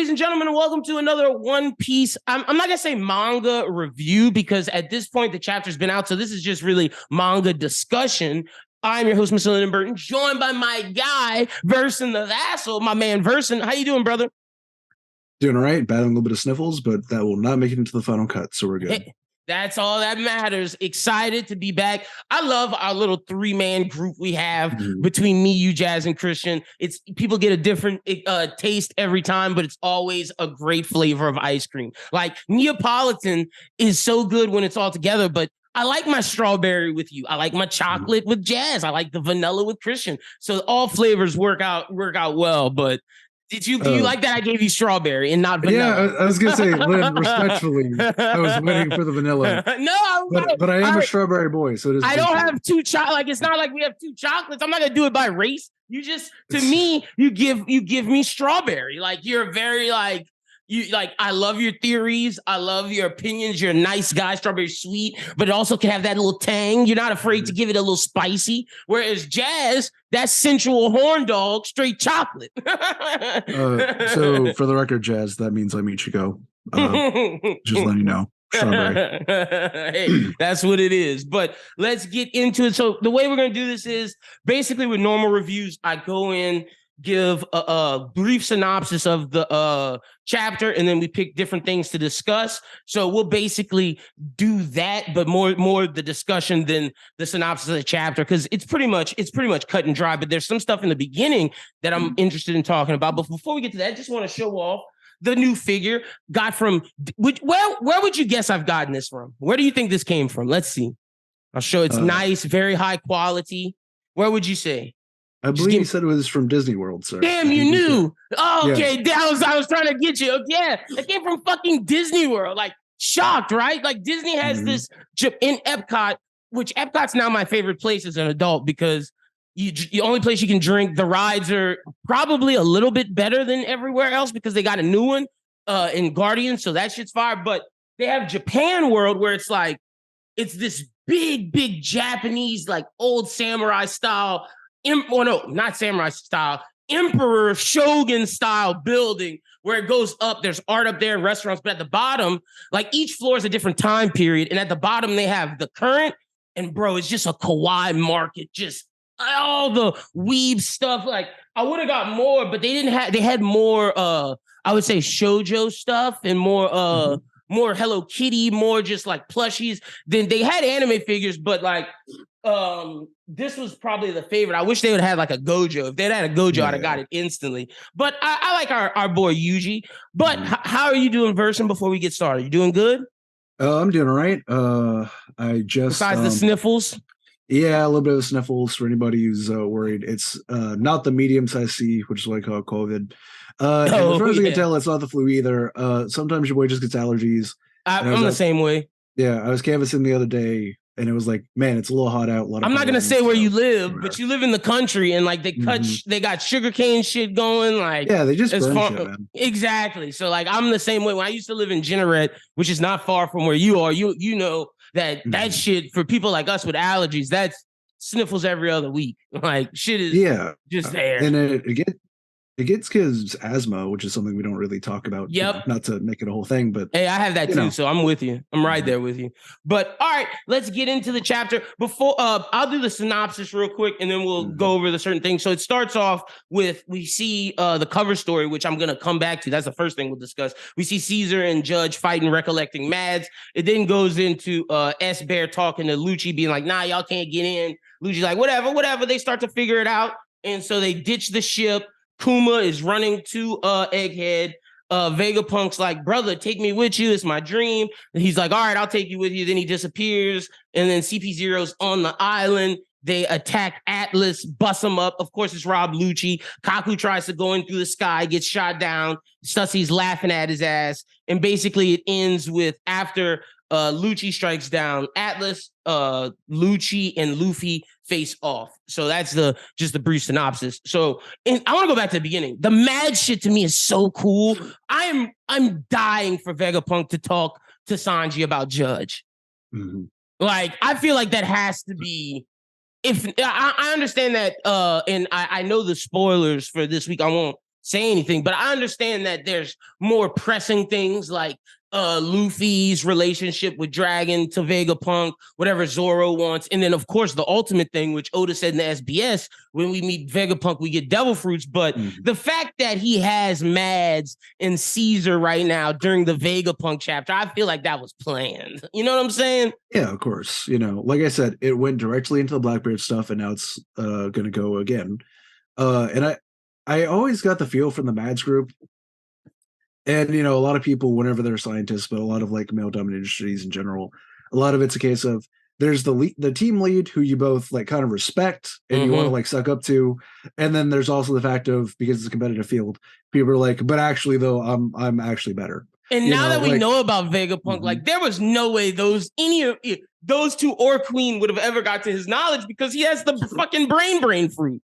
ladies and gentlemen, and welcome to another One Piece. I'm not going to say manga review because at this point, the chapter's been out. So this is just really manga discussion. I'm your host, Mr. Lyn and Versen, joined by my guy, Versen the Vassal, my man Versen. How you doing, brother? Doing all right, battling a little bit of sniffles, but that will not make it into the final cut, so we're good. Hey, that's all that matters. Excited to be back. I love our little three-man group we have between me, you, Jazz, and Christian. It's people get a different taste every time, but it's always a great flavor of ice cream. Like Neapolitan is so good when it's all together, but I like my strawberry with you. I like my chocolate with Jazz. I like the vanilla with Christian. So all flavors work out well, but do you like that I gave you strawberry and not vanilla? Yeah, I was going to say, Lyn, respectfully, I was waiting for the vanilla. But I am a strawberry boy, so it is. I don't have two chocolate. Like, it's not like we have two chocolates. I'm not going to do it by race. You just, to me, you give me strawberry. Like, you're very I love your theories. I love your opinions. You're a nice guy. Strawberry sweet, but it also can have that little tang. You're not afraid to give it a little spicy. Whereas Jazz, that sensual horn dog, straight chocolate. So for the record, Jazz, that means I'm Ichigo. Just letting you know. Strawberry. Hey, that's what it is. But let's get into it. So the way we're going to do this is basically with normal reviews, I go in, give a brief synopsis of the chapter, and then we pick different things to discuss. So we'll basically do that, but more the discussion than the synopsis of the chapter, because it's pretty much cut and dry. But there's some stuff in the beginning that I'm interested in talking about. But before we get to that, I just want to show off the new figure. Got from where would you guess I've gotten this from? Where do you think this came from? Let's see. I'll show. It's nice, very high quality. Where would you say? I believe you said it was from Disney World, sir. Damn, you knew. Oh, okay, yeah. I was trying to get you. Yeah, it came from fucking Disney World. Like, shocked, right? Like, Disney has this in Epcot, which Epcot's now my favorite place as an adult because the only place you can drink. The rides are probably a little bit better than everywhere else because they got a new one in Guardians, so that shit's fire. But they have Japan World where it's like, it's this big Japanese, like old samurai style. Not samurai style, emperor shogun style building where it goes up. There's art up there and restaurants, but at the bottom, like each floor is a different time period. And at the bottom, they have the current. And bro, it's just a kawaii market, just all the weeb stuff. Like, I would have got more, but they had more, I would say shoujo stuff and more, more Hello Kitty, more just like plushies. Then they had anime figures, but like, this was probably the favorite. I wish they would have had like a Gojo. If they'd had a Gojo, I'd have got it instantly. But I like our boy Yuji. But how are you doing, Versen, before we get started? You doing good? I'm doing all right. I just besides the sniffles. Yeah, a little bit of sniffles for anybody who's worried. It's not the medium-sized C, which is what I call COVID. And as far as I can tell, it's not the flu either. Sometimes your boy just gets allergies. I'm the same way. Yeah, I was canvassing the other day, and it was like, man, it's a little hot out. I'm not gonna say where you live, but you live in the country, and like they got sugarcane shit going. Like, yeah, they just burn shit, man. Exactly. So like, I'm the same way. When I used to live in Jeanneret, which is not far from where you are, you know that shit for people like us with allergies, that's sniffles every other week. Like, shit is just there, and it gets kids asthma, which is something we don't really talk about. Yep. Not to make it a whole thing, but hey, I have that too, so I'm with you. I'm right there with you. But all right, let's get into the chapter. Before I'll do the synopsis real quick, and then we'll go over the certain things. So it starts off with we see the cover story, which I'm gonna come back to. That's the first thing we'll discuss. We see Caesar and Judge fighting, recollecting Mads. It then goes into S Bear talking to Lucci, being like, "Nah, y'all can't get in." Lucci's like, "Whatever." They start to figure it out, and so they ditch the ship. Kuma is running to Egghead. Vegapunk's like, "Brother, take me with you. It's my dream." And he's like, "All right, I'll take you with you." Then he disappears. And then CP0's on the island. They attack Atlas, bust him up. Of course, it's Rob Lucci. Kaku tries to go in through the sky, gets shot down. Sussy's laughing at his ass. And basically it ends with after Lucci strikes down Atlas, Lucci and Luffy face off. So that's just the brief synopsis. So I want to go back to the beginning. The mad shit to me is so cool. I'm dying for Vegapunk to talk to Sanji about Judge. Like, I feel like that has to be. If I understand that, and I know the spoilers for this week. I won't say anything. But I understand that there's more pressing things like Luffy's relationship with Dragon to Vegapunk, whatever Zoro wants. And then, of course, the ultimate thing, which Oda said in the SBS, when we meet Vegapunk, we get devil fruits. But the fact that he has Mads and Caesar right now during the Vegapunk chapter, I feel like that was planned. You know what I'm saying? Yeah, of course. You know, like I said, it went directly into the Blackbeard stuff, and now it's going to go again. And I always got the feel from the Mads group. And, you know, a lot of people, whenever they're scientists, but a lot of like male-dominated industries in general, a lot of it's a case of there's the team lead who you both like kind of respect and you want to like suck up to. And then there's also the fact of, because it's a competitive field, people are like, but actually though, I'm actually better. And now that we know about Vegapunk, like there was no way those two or Queen would have ever got to his knowledge because he has the fucking brain fruit.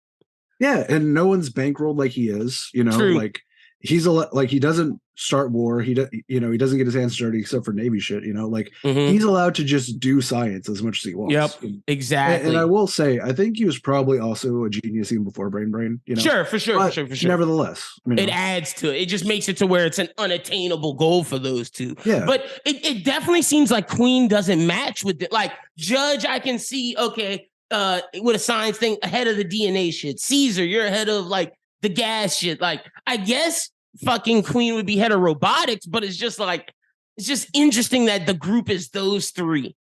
Yeah, and no one's bankrolled like he is, you know. True. Like he's like he doesn't start war. He doesn't get his hands dirty except for Navy shit, you know. Like he's allowed to just do science as much as he wants. Yep, exactly. And I will say, I think he was probably also a genius even before Brain. You know, sure, for sure. Nevertheless, you know, it adds to it. It just makes it to where it's an unattainable goal for those two. Yeah, but it definitely seems like Queen doesn't match with it. Like Judge, I can see with a science thing ahead of the DNA shit. Caesar, you're ahead of like the gas shit. Like I guess fucking Queen would be head of robotics, but it's just interesting that the group is those three.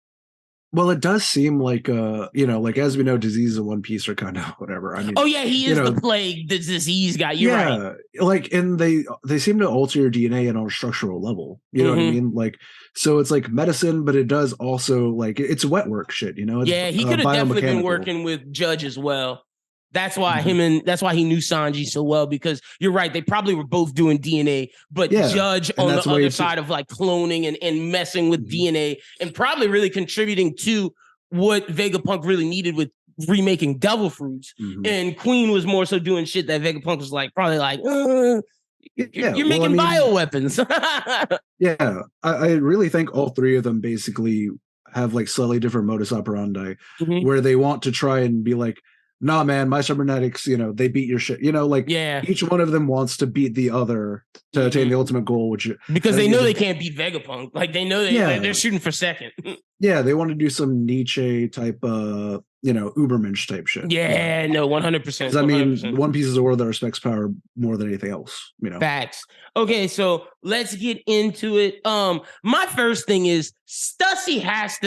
Well, it does seem like like as we know, diseases in One Piece are kind of whatever. I mean, oh yeah, he is the plague, the disease guy. You're right. Like, and they seem to alter your DNA on a structural level. You know what I mean? Like, so it's like medicine, but it does also like it's wet work shit. You know? It's, he could have definitely been working with Judge as well. That's why that's why he knew Sanji so well, because you're right. They probably were both doing DNA, but Judge on the other side of like cloning and messing with DNA and probably really contributing to what Vegapunk really needed with remaking Devil Fruits. And Queen was more so doing shit that Vegapunk was like, probably like, you're making bioweapons. Yeah. I really think all three of them basically have like slightly different modus operandi where they want to try and be like, nah, man, my cybernetics, you know, they beat your shit. You know, like each one of them wants to beat the other to attain the ultimate goal, which because they know they can't beat Vegapunk. Like they know they're shooting for second. Yeah, they want to do some Nietzsche type, Ubermensch type shit. Yeah, no, 100%. I mean, One Piece is a world that respects power more than anything else. You know, facts. Okay, so let's get into it. My first thing is Stussy has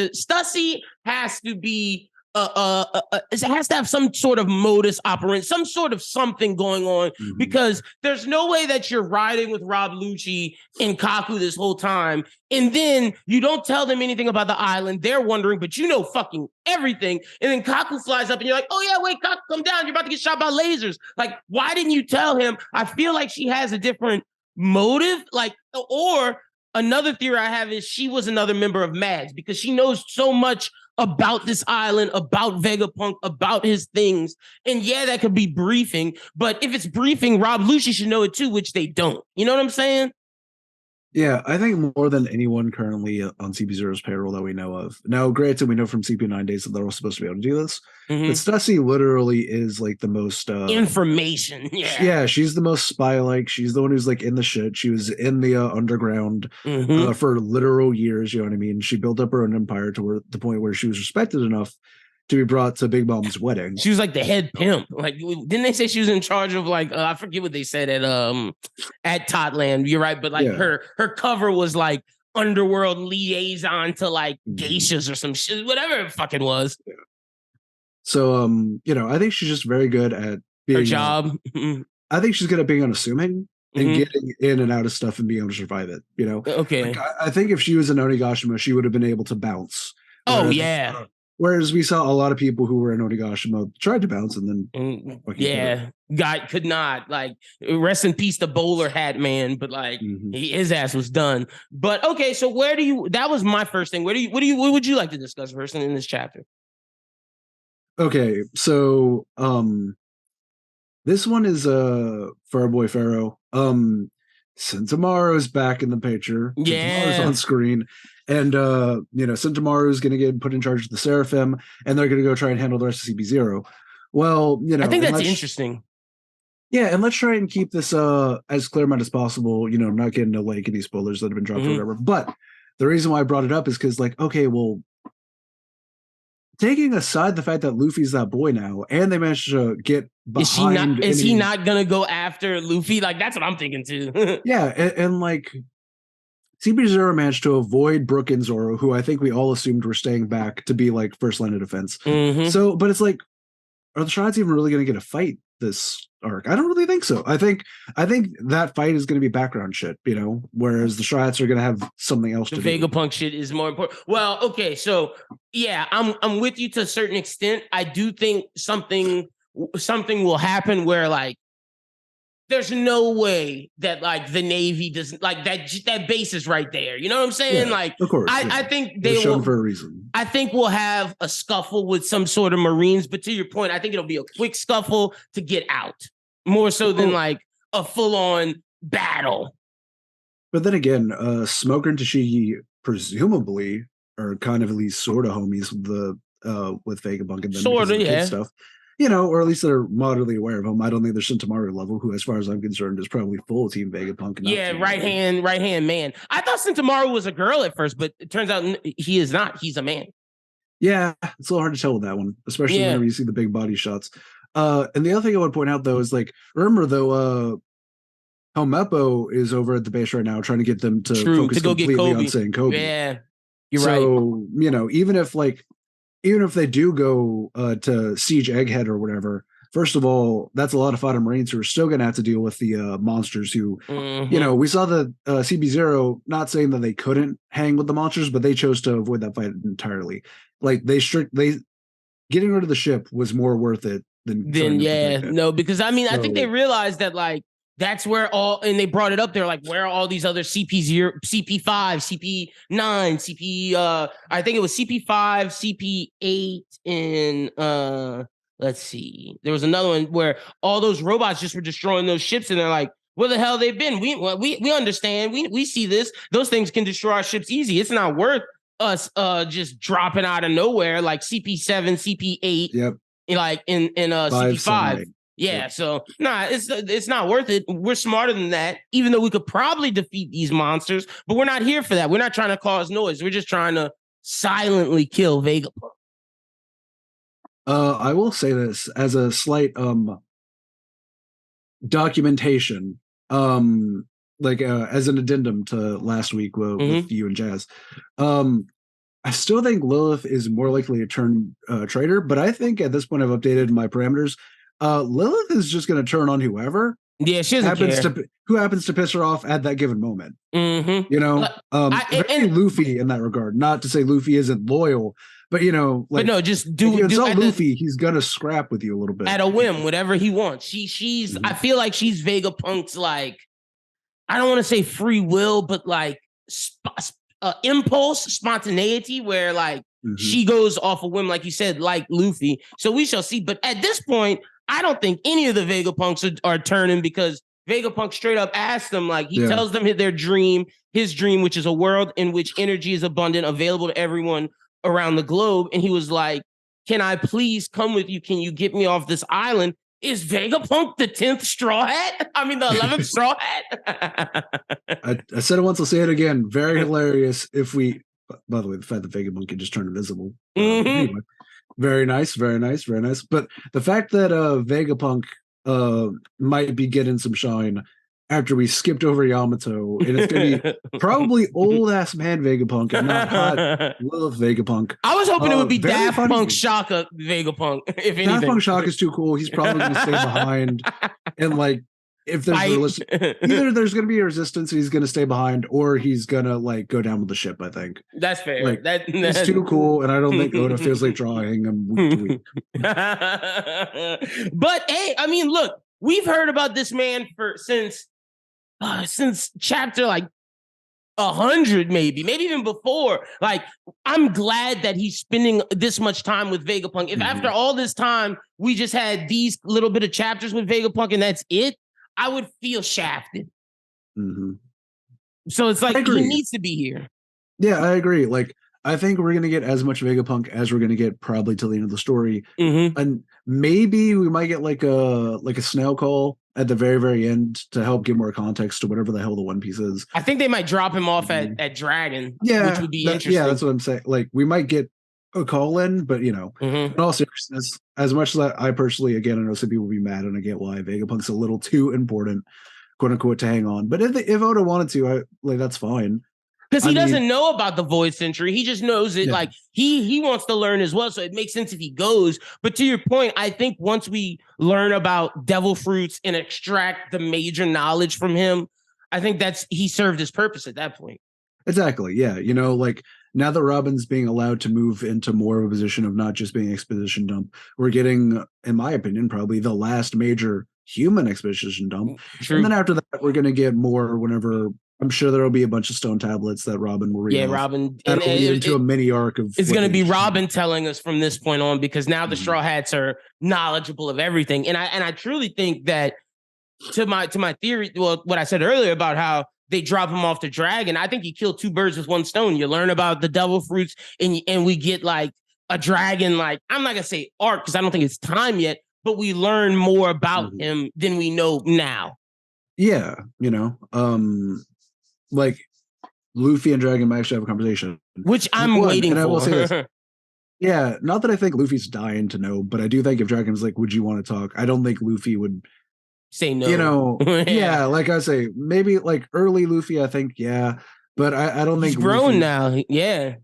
to be. It has to have some sort of modus operandi, some sort of something going on, because there's no way that you're riding with Rob Lucci and Kaku this whole time, and then you don't tell them anything about the island. They're wondering, but you know fucking everything. And then Kaku flies up and you're like, oh yeah, wait, Kaku, come down. You're about to get shot by lasers. Like, why didn't you tell him? I feel like she has a different motive, or another theory I have is she was another member of Mads because she knows so much about this island, about Vegapunk, about his things. And yeah, that could be briefing, but if it's briefing, Rob Lucci should know it too, which they don't. You know what I'm saying? Yeah, I think more than anyone currently on CP0's payroll that we know of. Now, granted, we know from CP9 days that they're all supposed to be able to do this, but Stussy literally is like the most information. Yeah, she's the most spy-like. She's the one who's like in the shit. She was in the underground for literal years. You know what I mean? She built up her own empire to the point where she was respected enough to be brought to Big Mom's wedding. She was like the head pimp. Like, didn't they say she was in charge of like I forget what they said at Totland. You're right, but like her cover was like underworld liaison to like geishas or some shit, whatever it fucking was. Yeah. So I think she's just very good at being her job. I think she's good at being unassuming and getting in and out of stuff and being able to survive it. You know, okay. Like, I think if she was in Onigashima, she would have been able to bounce. Oh yeah. Whereas we saw a lot of people who were in Onigashima tried to bounce and then could not. Like, rest in peace the bowler hat man, but like his ass was done. But okay, so that was my first thing. What would you like to discuss first in this chapter? Okay, so this one is for our boy Pharaoh. Sentamaru's back in the picture. Sentamaru's on screen. And, Sentamaru is going to get put in charge of the Seraphim, and they're going to go try and handle the rest of CP0. Well, I think that's interesting. Yeah, and let's try and keep this as clear mind as possible, not getting into like any spoilers that have been dropped or whatever. But the reason why I brought it up is because, like, okay, well, taking aside the fact that Luffy's that boy now, and they managed to get behind. Is he not gonna go after Luffy? Like, that's what I'm thinking too. Yeah, and like CP0 managed to avoid Brook and Zoro, who I think we all assumed were staying back to be like first line of defense. So, but it's like, are the Shots even really going to get a fight this arc? I don't really think so. I think that fight is going to be background shit, whereas the Shots are going to have something else to do. The Vegapunk shit is more important. Well, okay, so yeah, I'm with you to a certain extent. I do think something will happen where, like, there's no way that, like, the Navy doesn't, like, that base is right there. You know what I'm saying? Yeah, like, of course, I think they will for a reason. I think we'll have a scuffle with some sort of Marines, but to your point, I think it'll be a quick scuffle to get out, more so than like a full-on battle. But then again, Smoker and Tashigi presumably are kind of at least sort of homies with Vegapunk and them sort of, yeah, stuff. Or at least they're moderately aware of him. I don't think there's Shintomaru level, who, as far as I'm concerned, is probably full Team Vegapunk. Yeah, right hand man. I thought Shintomaru was a girl at first, but it turns out he is not. He's a man. Yeah, it's a little hard to tell with that one, especially whenever you see the big body shots. And the other thing I want to point out, though, is, like, remember, though, Helmeppo is over at the base right now trying to get them to focus completely on saying Kobe. Yeah, you're right. So, even if they do go to siege Egghead or whatever, first of all, that's a lot of fighter Marines who are still going to have to deal with the monsters who, we saw the CB0 not saying that they couldn't hang with the monsters, but they chose to avoid that fight entirely. Like, they getting rid of the ship was more worth it than because I think they realized that, like, that's where and they brought it up. They're like, where are all these other CP0, CP5, CP9, CP, I think it was CP5, CP8, and let's see. There was another one where all those robots just were destroying those ships, and they're like, where the hell they've been? We understand. We see this. Those things can destroy our ships easy. It's not worth us just dropping out of nowhere like CP7, CP8, like in CP5. Yeah, so it's not worth it. We're smarter than that, even though we could probably defeat these monsters, but we're not here for that. We're not trying to cause noise. We're just trying to silently kill Vegapunk. I will say this as a slight documentation, as an addendum to last week with you and Jazz. I still think Lilith is more likely to turn traitor, but I think at this point I've updated my parameters. Lilith is just going to turn on whoever. Yeah, she doesn't care. Who happens to piss her off at that given moment. Very Luffy in that regard. Not to say Luffy isn't loyal, but just do. If you insult Luffy, he's gonna scrap with you a little bit at a whim, whatever he wants. She's. I feel like she's Vegapunk's, like, I don't want to say free will, but like impulse, spontaneity, where like she goes off a whim, like you said, like Luffy. So we shall see. But at this point, I don't think any of the Vegapunks are turning, because Vegapunk straight up asked them, like, he tells them his dream, which is a world in which energy is abundant, available to everyone around the globe. And he was like, can I please come with you? Can you get me off this island? Is Vegapunk the 10th Straw Hat? I mean, the 11th Straw Hat? I said it once, I'll say it again. Very hilarious if we, by the way, the fact that Vegapunk can just turn invisible. Anyway. Very nice, very nice, very nice. But the fact that Vegapunk might be getting some shine after we skipped over Yamato, and it's going to be probably old-ass man Vegapunk and not hot Lilith Vegapunk. I was hoping it would be Daft Punk Shaka Vegapunk, if anything. Daft Punk Shaka is too cool. He's probably going to stay behind and, like, if there's either there's going to be a resistance, he's going to stay behind, or he's going to, like, go down with the ship, I think. That's fair. Like, he's too cool, and I don't think Oda feels like drawing him week to week. But, hey, I mean, look, we've heard about this man since chapter, like, 100, maybe even before. Like, I'm glad that he's spending this much time with Vegapunk. If after all this time, we just had these little bit of chapters with Vegapunk and that's it, I would feel shafted. So it's like, he needs to be here. Yeah, I agree. Like, I think we're going to get as much Vegapunk as we're going to get probably till the end of the story. And maybe we might get like a snail call at the very, very end to help give more context to whatever the hell the One Piece is. I think they might drop him off at Dragon, yeah, which would be interesting. Yeah, that's what I'm saying. Like, we might get a call in, but in all seriousness, as much as I personally, again, I know some people will be mad, and I get why Vegapunk's a little too important, quote unquote, to hang on. But if Oda wanted to, that's fine. Because he doesn't know about the Void Century. He just knows it. Like he wants to learn as well. So it makes sense if he goes. But to your point, I think once we learn about devil fruits and extract the major knowledge from him, I think he served his purpose at that point. Exactly. Yeah. Like, now that Robin's being allowed to move into more of a position of not just being exposition dump, we're getting, in my opinion, probably the last major human exposition dump. True. And then after that, we're going to get more whenever. I'm sure there'll be a bunch of stone tablets that Robin will read. Yeah, Robin. And into a mini arc of. It's going to be Robin telling us from this point on, because now the Straw Hats are knowledgeable of everything, and I truly think that to my theory, well, what I said earlier about how they drop him off the Dragon, I think you kill two birds with one stone. You learn about the devil fruits, and we get like a dragon. Like, I'm not gonna say arc because I don't think it's time yet, but we learn more about him than we know now. Yeah, like Luffy and Dragon might actually have a conversation, which I'm waiting for. I will say this. Yeah, not that I think Luffy's dying to know, but I do think if Dragon's like, "Would you want to talk?" I don't think Luffy would say no. Yeah, like I say, maybe like early Luffy, I think, but I don't think he's grown Luffy, now. Yeah,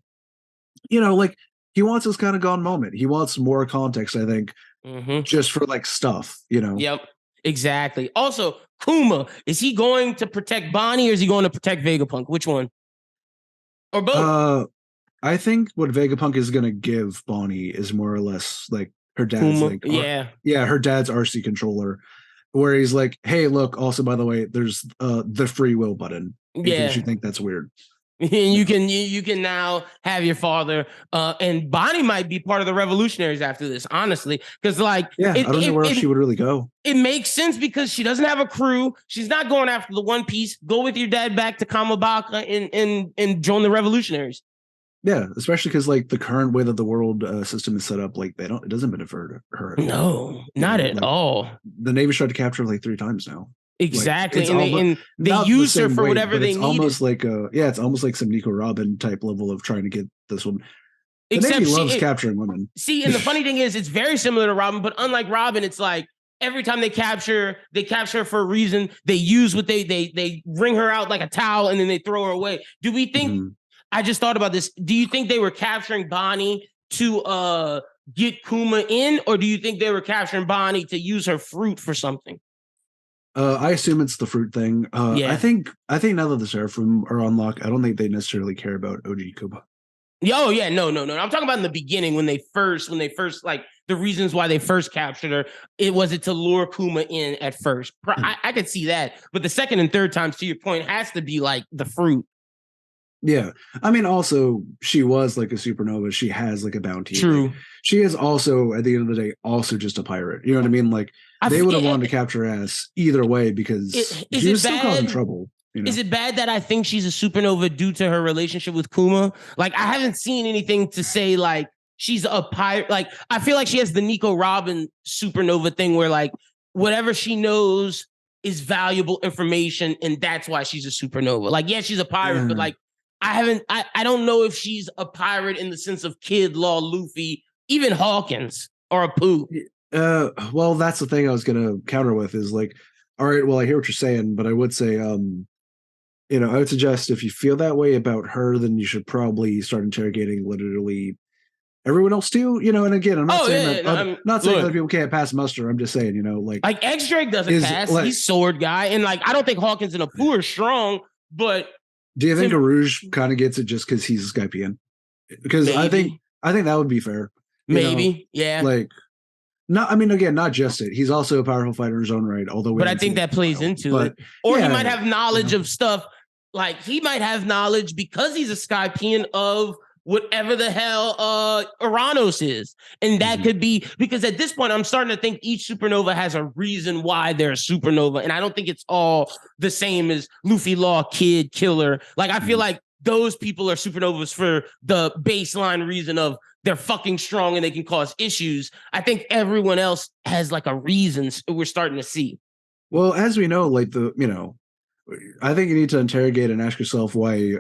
like he wants this kind of gone moment. He wants more context, I think, just for like stuff. Yep. Exactly. Also, Kuma, is he going to protect Bonnie or is he going to protect Vegapunk? Which one? Or both? I think what Vegapunk is going to give Bonnie is more or less like her dad's Kuma? her dad's RC controller, where he's like, hey, look, also, by the way, there's the free will button in case you think that's weird. And you can now have your father, and Bonnie might be part of the revolutionaries after this, honestly, because I don't know where else she would really go. It makes sense because she doesn't have a crew. She's not going after the One Piece. Go with your dad back to Kamabaka and join the revolutionaries. Yeah, especially because like the current way that the world system is set up, like it doesn't benefit her. No, not at all. The Navy's tried to capture her like 3 times now. Exactly, and they use her for whatever they need. Almost like it's almost like some Nico Robin type level of trying to get this woman. The Navy loves capturing women. See, and the funny thing is, it's very similar to Robin, but unlike Robin, it's like every time they capture her for a reason. They use what they wring her out like a towel and then they throw her away. Do we think? I just thought about this. Do you think they were capturing Bonnie to get Kuma in, or do you think they were capturing Bonnie to use her fruit for something? I assume it's the fruit thing. I think now that the Seraphim are on lock, I don't think they necessarily care about OG Kuma. Oh yeah, no. I'm talking about in the beginning when they first like the reasons why they first captured her. It was to lure Kuma in at first. I could see that, but the second and third times, to your point, has to be like the fruit. Yeah, I mean, also she was like a supernova. She has like a bounty. True. Like, she is also at the end of the day also just a pirate. You know what I mean? Like they would have wanted to capture her ass either way because she was still causing trouble. Is it bad that I think she's a supernova due to her relationship with Kuma? Like I haven't seen anything to say like she's a pirate. Like I feel like she has the Nico Robin supernova thing where like whatever she knows is valuable information and that's why she's a supernova. Like yeah, she's a pirate, but like I don't know if she's a pirate in the sense of Kid, Law, Luffy, even Hawkins or a Pooh. Well, that's the thing I was going to counter with is like, all right, well, I hear what you're saying, but I would say, I would suggest if you feel that way about her, then you should probably start interrogating literally everyone else too, and again, I'm not saying other people can't pass muster. I'm just saying, like X-Drake doesn't pass. Like, he's sword guy. And like, I don't think Hawkins and a Pooh are strong, but do you think Arouge kind of gets it just because he's a Skypian? Because I think that would be fair. Yeah. Like, not just it. He's also a powerful fighter in his own right. But I think that plays into it. Or he might have knowledge of stuff. Like he might have knowledge because he's a Skypian of whatever the hell Uranus is. And that could be because at this point I'm starting to think each supernova has a reason why they're a supernova. And I don't think it's all the same as Luffy, Law, Kid, Killer. Like I feel like those people are supernovas for the baseline reason of they're fucking strong and they can cause issues. I think everyone else has like a reason we're starting to see. Well, as we know, like I think you need to interrogate and ask yourself why,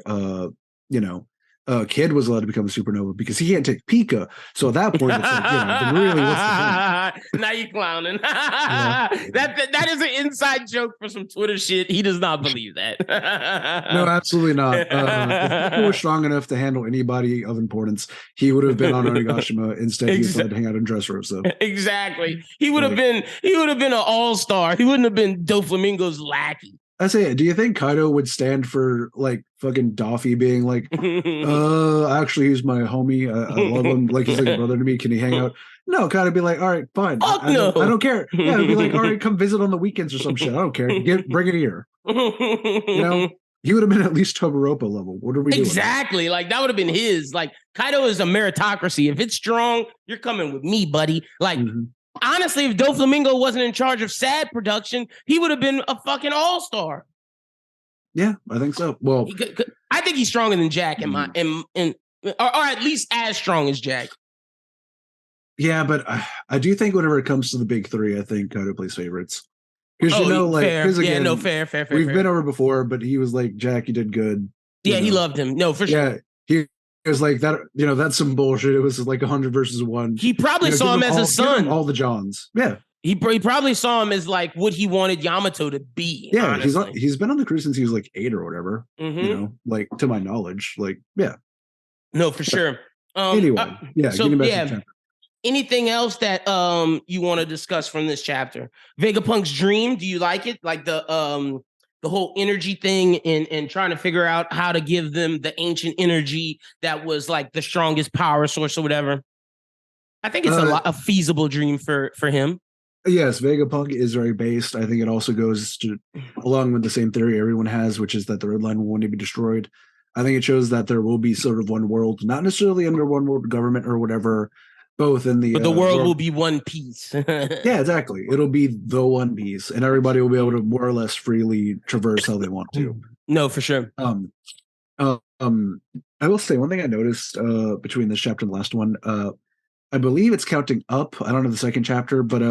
Kid was allowed to become a supernova because he can't take Pika. So at that point, it's like, then really, what's the point? Now you clowning. Yeah. That is an inside joke for some Twitter shit. He does not believe that. No, absolutely not. If Pika was strong enough to handle anybody of importance, he would have been on Onigashima. Instead, he decided to hang out in Dressrosa. Exactly. He would have been an all-star. He wouldn't have been Doflamingo's lackey. I say, do you think Kaido would stand for like fucking Doffy being like, actually, he's my homie. I love him. Like he's like a brother to me. Can he hang out? No, Kaido be like, all right, fine. I don't care. Yeah, it'd be like, all right, come visit on the weekends or some shit. I don't care. Bring it here. He would have been at least Todoroki level. What are we doing? Exactly. Like that would have been his. Like Kaido is a meritocracy. If it's strong, you're coming with me, buddy. Like. Honestly, if Doflamingo wasn't in charge of sad production, he would have been a fucking all-star. Yeah, I think so. Well, I think he's stronger than Jack or at least as strong as Jack. Yeah, but I do think whenever it comes to the big three, I think Kaido plays favorites. Because fair. Fair. We've been over before, but he was like, Jack, you did good. Yeah, he loved him. No, for sure. Yeah, it was like that, that's some bullshit. It was like 100 versus 1. He probably saw him as a son. All the Johns. Yeah. He probably saw him as like what he wanted Yamato to be. Yeah, he's been on the crew since he was like 8 or whatever. Like to my knowledge. Like, yeah. No, for sure. Anyway, getting back to the chapter. Anything else that you want to discuss from this chapter? Vegapunk's dream, do you like it? Like the whole energy thing and trying to figure out how to give them the ancient energy that was like the strongest power source or whatever. I think it's a feasible dream for him. Yes, Vegapunk is very based. I think it also goes along with the same theory everyone has, which is that the Red Line will one day be destroyed. I think it shows that there will be sort of one world, not necessarily under one world government or whatever, both in the... But the world will be one piece. Yeah, exactly. It'll be the one piece, and everybody will be able to more or less freely traverse how they want to. No, for sure. I will say one thing I noticed between this chapter and the last one. I believe it's counting up. I don't know the second chapter, but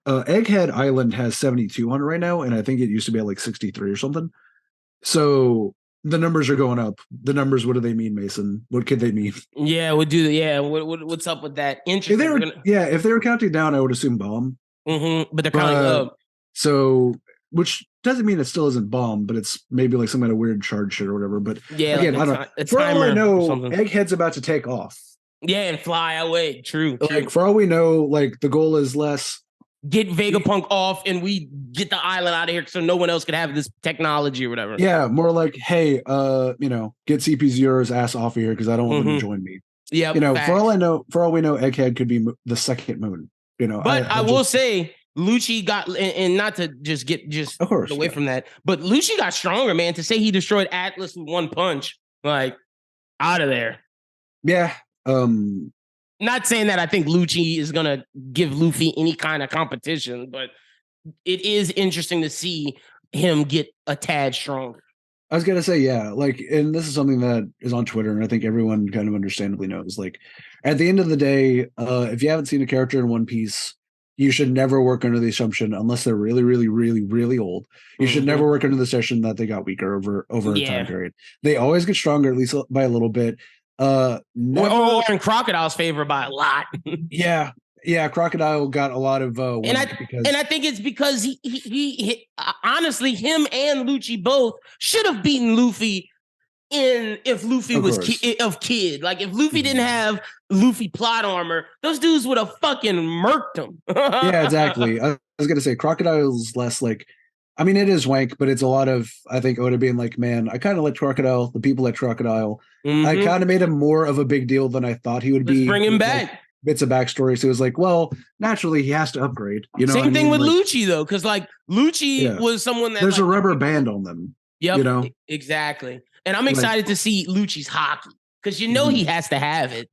Egghead Island has 7,200 right now, and I think it used to be at like 63 or something. So the numbers are going up. The numbers, what do they mean, Mason? What could they mean? Yeah, we'll do that. Yeah, what's up with that? Interesting. If they were counting down, I would assume bomb. But they're counting up. So, which doesn't mean it still isn't bomb, but it's maybe like some kind of weird charge shit or whatever. But yeah, again, I don't know. For all I know, Egghead's about to take off. Yeah, and fly away. True. Like for all we know, like the goal is less get Vegapunk off and we get the island out of here so no one else could have this technology or whatever. Yeah, more like, hey, get CP0's ass off of here because I don't want them to join me. Yeah, for all we know, Egghead could be the second moon. But I will say, Lucci got, and not to just get of course away from that, but Lucci got stronger, man. To say he destroyed Atlas with one punch, like out of there. Yeah. Not saying that I think Lucci is gonna give Luffy any kind of competition, but it is interesting to see him get a tad stronger. I was gonna say, yeah, like, and this is something that is on Twitter, and I think everyone kind of understandably knows. Like, at the end of the day, if you haven't seen a character in One Piece, you should never work under the assumption, unless they're really, really, really, really old. You should never work under the assumption that they got weaker over a time period. They always get stronger, at least by a little bit. Or in Crocodile's favor by a lot. yeah, Crocodile got a lot of and I think it's because he honestly, him and Lucci both should have beaten Luffy if Luffy was Kid. Like if Luffy didn't have Luffy plot armor, those dudes would have fucking murked him. Yeah, exactly. I was gonna say Crocodile's less like, I mean, it is wank, but it's a lot of, I think, Oda being like, man, I kind of like Crocodile. The people like Crocodile. I kind of made him more of a big deal than I thought he would be. Let's bring him back. Like, bits of backstory. So it was like, well, naturally he has to upgrade. Same thing with Lucci though, because like Lucci was someone that there's a rubber band on them. Yep, exactly. And I'm excited to see Lucci's hockey because he has to have it.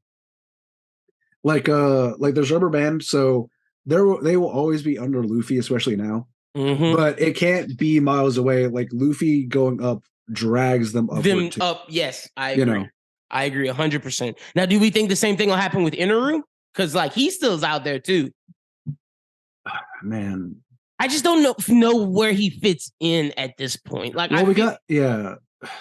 Like there's rubber band, so they will always be under Luffy, especially now. But it can't be miles away. Like Luffy going up drags them up. Yes, I agree. I agree 100%. Now, do we think the same thing will happen with Inaru? Because like he still's out there too. Man, I just don't know where he fits in at this point. Like,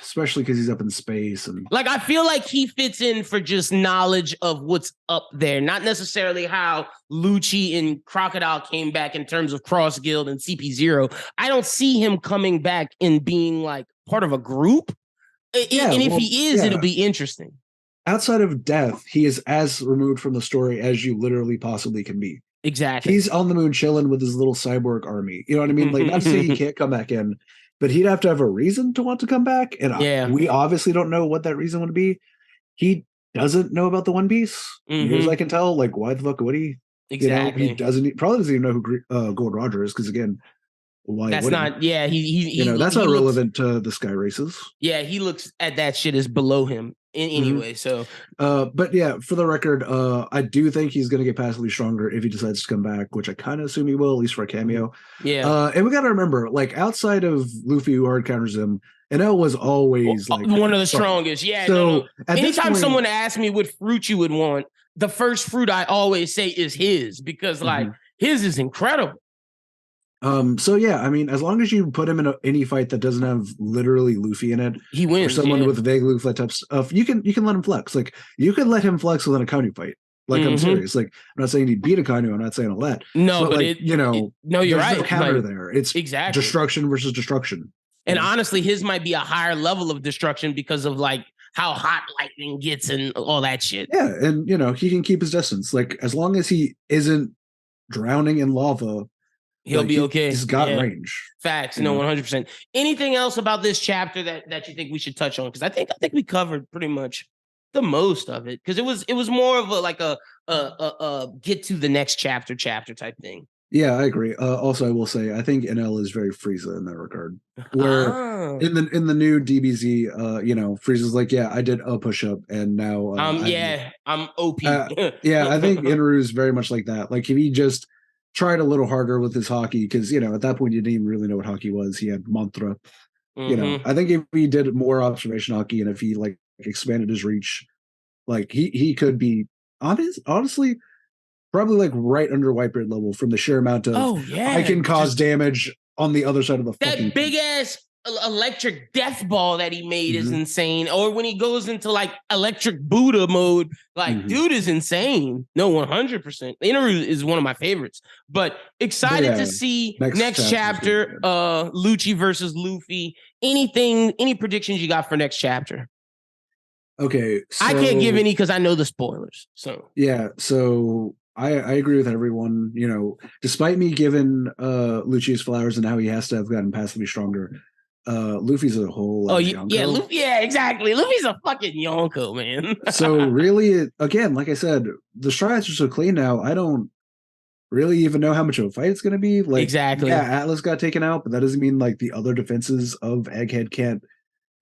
especially because he's up in space and like I feel like he fits in for just knowledge of what's up there, not necessarily how Lucci and Crocodile came back in terms of Cross Guild and CP0. I don't see him coming back and being like part of a group. And if he is, it'll be interesting. Outside of death, he is as removed from the story as you literally possibly can be. Exactly. He's on the moon chilling with his little cyborg army. You know what I mean? Like, not to say he can't come back in, but he'd have to have a reason to want to come back. And we obviously don't know what that reason would be. He doesn't know about the One Piece, near as I can tell. Like, why the fuck would he? Exactly. He probably doesn't even know who Gold Roger is, because again, why? That's not. Yeah, that's not relevant to the Sky Races. Yeah, he looks at that shit as below him anyway. So, but yeah, for the record, I do think he's going to get passively stronger if he decides to come back, which I kind of assume he will, at least for a cameo. Yeah. And we got to remember, like, outside of Luffy, who hard counters him, NL was always like one of the strongest. Yeah. So anytime someone asks me what fruit you would want, the first fruit I always say is his, because like his is incredible. So yeah, I mean, as long as you put him in any fight that doesn't have literally Luffy in it, he wins. Or someone with vague Luffy type stuff, you can let him flex. Like, you can let him flex within a Kainu fight. Like, I'm serious. Like, I'm not saying he'd beat a Kainu. I'm not saying a let. No, but like, no, you're right. No counter there. It's exactly destruction versus destruction. And honestly, his might be a higher level of destruction because of like how hot lightning gets and all that shit. Yeah, and he can keep his distance. Like, as long as he isn't drowning in lava, he'll be okay. He's got range. Facts. No, 100%. Anything else about this chapter that you think we should touch on? Because I think we covered pretty much the most of it. Because it was more of a get to the next chapter type thing. Yeah, I agree. Also, I will say I think NL is very Frieza in that regard. Where in the new DBZ, Frieza's like, yeah, I did a push up, and now I'm OP. Yeah, I think Inaru's very much like that. Like, if he just tried a little harder with his hockey, because at that point you didn't even really know what hockey was. He had mantra. I think if he did more observation hockey, and if he like expanded his reach, like he could be honestly probably like right under Whitebeard level from the sheer amount of I can cause damage on the other side of the that big ass electric death ball that he made is insane. Or when he goes into like electric Buddha mode, like dude is insane. No, 100%. Inaru is one of my favorites. But excited to see next chapter, Lucci versus Luffy. Any predictions you got for next chapter? Okay, so, I can't give any because I know the spoilers. So yeah, so I agree with everyone. Despite me giving Lucci his flowers and how he has to have gotten passively stronger, Luffy's a whole Yonko. Luffy, exactly. Luffy's a fucking Yonko, man. So really, again, like I said, the strides are so clean now. I don't really even know how much of a fight it's going to be. Like, exactly. Yeah, Atlas got taken out, but that doesn't mean like the other defenses of Egghead can't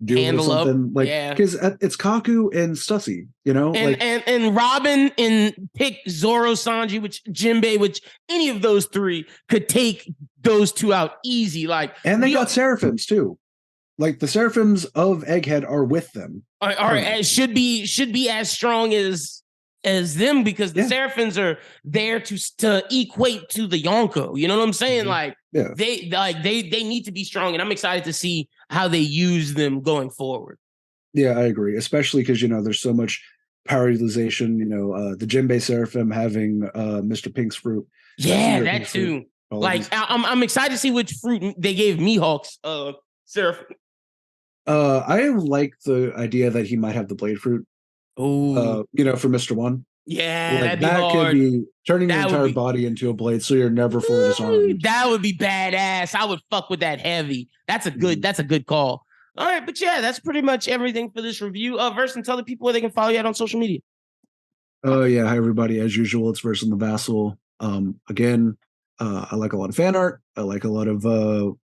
do something up. Like, because it's Kaku and Stussy, and Robin and pick Zoro, Sanji, which Jinbei, which any of those three could take those two out easy. Like, and they got Seraphims too. Like, the Seraphims of Egghead are with them. Should be as strong as them, because the Seraphims are there to equate to the Yonko. You know what I'm saying? Like, they need to be strong, and I'm excited to see how they use them going forward. Yeah, I agree, especially because there's so much power utilization. The Jinbei Seraphim having Mr. Pink's fruit. Yeah, that too. Like, I'm excited to see which fruit they gave Mihawk's Seraphim. I like the idea that he might have the blade fruit. Oh, for Mr. One. Yeah, like, that could be turning the entire body into a blade, so you're never fully disarmed. That would be badass. I would fuck with that heavy. That's a good call. All right, but yeah, that's pretty much everything for this review. Versen, tell the people where they can follow you out on social media. Yeah, hi everybody. As usual, it's Versen the Vassal. Again, I like a lot of fan art. I like a lot of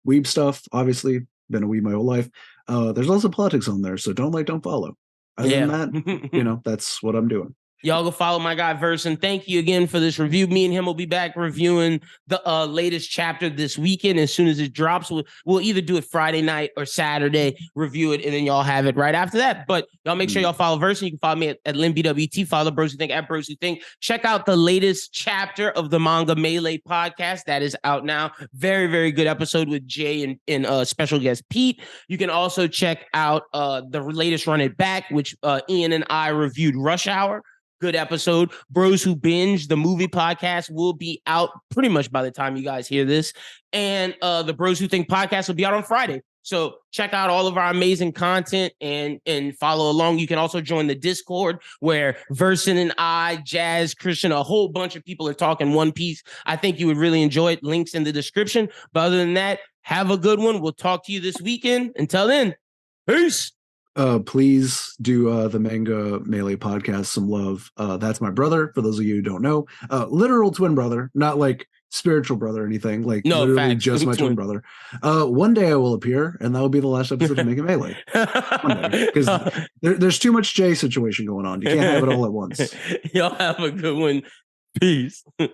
weeb stuff. Obviously, been a weeb my whole life. There's also politics on there, so don't follow. Other than that, that's what I'm doing. Y'all go follow my guy Versen. Thank you again for this review. Me and him will be back reviewing the latest chapter this weekend. As soon as it drops, we'll either do it Friday night or Saturday, review it, and then y'all have it right after that. But y'all make sure y'all follow Versen. You can follow me at LynBWT. Follow Bros Who Think at Bros Who Think. Check out the latest chapter of the Manga Melee podcast that is out now. Very, very good episode with Jay and special guest Pete. You can also check out the latest Run It Back, which Ian and I reviewed Rush Hour. Good episode. Bros Who Binge, the movie podcast, will be out pretty much by the time you guys hear this. And the Bros Who Think podcast will be out on Friday. So check out all of our amazing content and follow along. You can also join the Discord where Versen and I, Jazz, Christian, a whole bunch of people are talking One Piece. I think you would really enjoy it. Links in the description. But other than that, have a good one. We'll talk to you this weekend. Until then, peace. Please do the Manga Melee podcast some love. That's my brother, for those of you who don't know. Literal twin brother, not like spiritual brother or anything. Like, no, literally facts. Just my twin brother. One day I will appear, and that will be the last episode of Manga Melee. One day, because there's too much J situation going on. You can't have it all at once. Y'all have a good one. Peace.